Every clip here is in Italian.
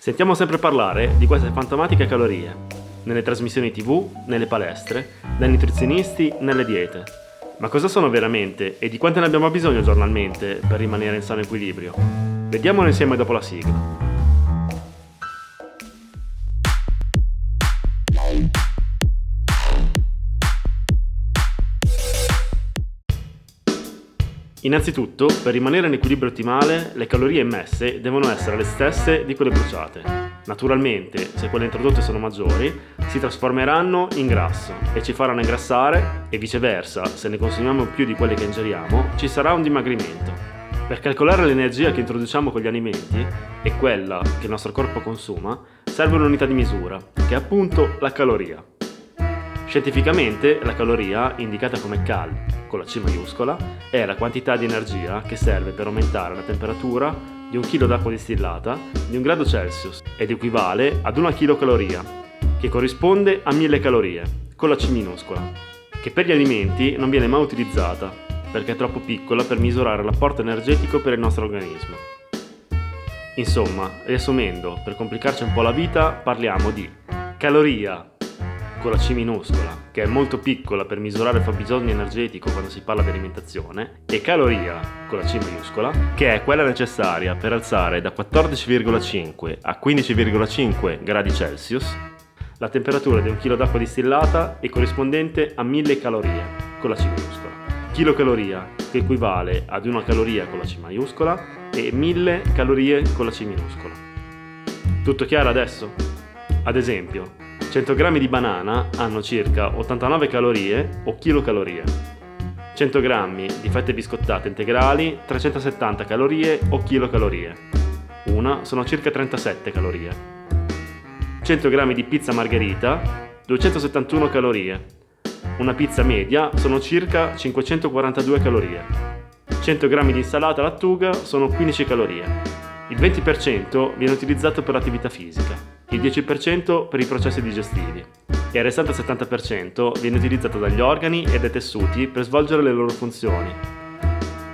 Sentiamo sempre parlare di queste fantomatiche calorie, nelle trasmissioni TV, nelle palestre, dai nutrizionisti, nelle diete. Ma cosa sono veramente e di quante ne abbiamo bisogno giornalmente per rimanere in sano equilibrio? Vediamolo insieme dopo la sigla. Innanzitutto, per rimanere in equilibrio ottimale, le calorie immesse devono essere le stesse di quelle bruciate. Naturalmente, se quelle introdotte sono maggiori, si trasformeranno in grasso e ci faranno ingrassare, e viceversa, se ne consumiamo più di quelle che ingeriamo, ci sarà un dimagrimento. Per calcolare l'energia che introduciamo con gli alimenti e quella che il nostro corpo consuma, serve un'unità di misura, che è appunto la caloria. Scientificamente, la caloria, indicata come cal, con la C maiuscola, è la quantità di energia che serve per aumentare la temperatura di 1 kg d'acqua distillata di 1 grado Celsius ed equivale ad 1 kcal, che corrisponde a 1000 calorie, con la C minuscola, che per gli alimenti non viene mai utilizzata, perché è troppo piccola per misurare l'apporto energetico per il nostro organismo. Insomma, riassumendo, per complicarci un po' la vita, parliamo di caloria con la C minuscola, che è molto piccola per misurare il fabbisogno energetico quando si parla di alimentazione, e caloria con la C maiuscola, che è quella necessaria per alzare da 14,5 a 15,5 gradi Celsius la temperatura di 1 kg d'acqua distillata e corrispondente a 1000 calorie con la C minuscola. Chilocaloria, che equivale ad 1 caloria con la C maiuscola, e 1000 calorie con la C minuscola. Tutto chiaro adesso? Ad esempio, 100 g di banana hanno circa 89 calorie o chilocalorie. 100 g di fette biscottate integrali, 370 calorie o chilocalorie. Una sono circa 37 calorie. 100 g di pizza margherita, 271 calorie. Una pizza media sono circa 542 calorie. 100 g di insalata lattuga sono 15 calorie. Il 20% viene utilizzato per l'attività fisica, il 10% per i processi digestivi e il restante 70% viene utilizzato dagli organi e dai tessuti per svolgere le loro funzioni.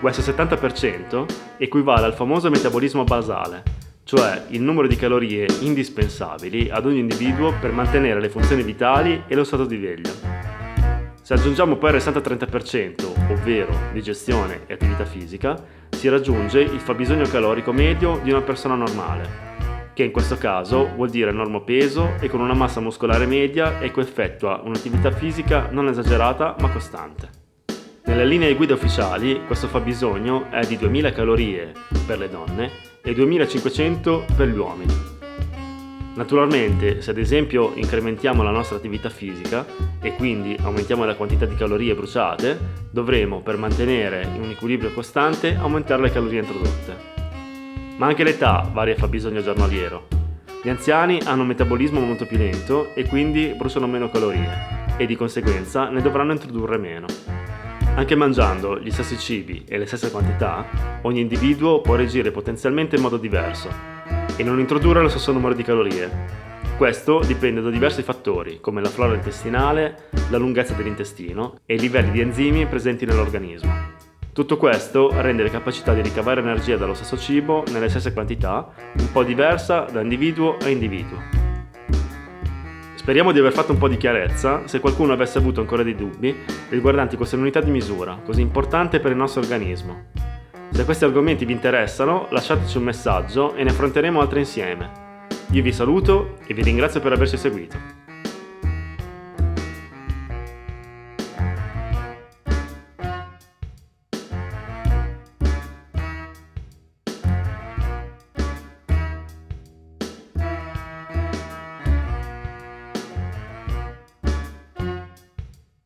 Questo 70% equivale al famoso metabolismo basale, cioè il numero di calorie indispensabili ad ogni individuo per mantenere le funzioni vitali e lo stato di veglia. Se aggiungiamo poi il restante 30%, ovvero digestione e attività fisica, si raggiunge il fabbisogno calorico medio di una persona normale, che in questo caso vuol dire normopeso e con una massa muscolare media e che effettua un'attività fisica non esagerata ma costante. Nelle linee guida ufficiali questo fabbisogno è di 2000 calorie per le donne e 2500 per gli uomini. Naturalmente, se ad esempio incrementiamo la nostra attività fisica e quindi aumentiamo la quantità di calorie bruciate, dovremo, per mantenere un equilibrio costante, aumentare le calorie introdotte. Ma anche l'età varia il fabbisogno giornaliero. Gli anziani hanno un metabolismo molto più lento e quindi bruciano meno calorie e di conseguenza ne dovranno introdurre meno. Anche mangiando gli stessi cibi e le stesse quantità, ogni individuo può reagire potenzialmente in modo diverso e non introdurre lo stesso numero di calorie. Questo dipende da diversi fattori, come la flora intestinale, la lunghezza dell'intestino e i livelli di enzimi presenti nell'organismo. Tutto questo rende la capacità di ricavare energia dallo stesso cibo nelle stesse quantità un po' diversa da individuo a individuo. Speriamo di aver fatto un po' di chiarezza se qualcuno avesse avuto ancora dei dubbi riguardanti questa unità di misura così importante per il nostro organismo. Se questi argomenti vi interessano, lasciateci un messaggio e ne affronteremo altri insieme. Io vi saluto e vi ringrazio per averci seguito.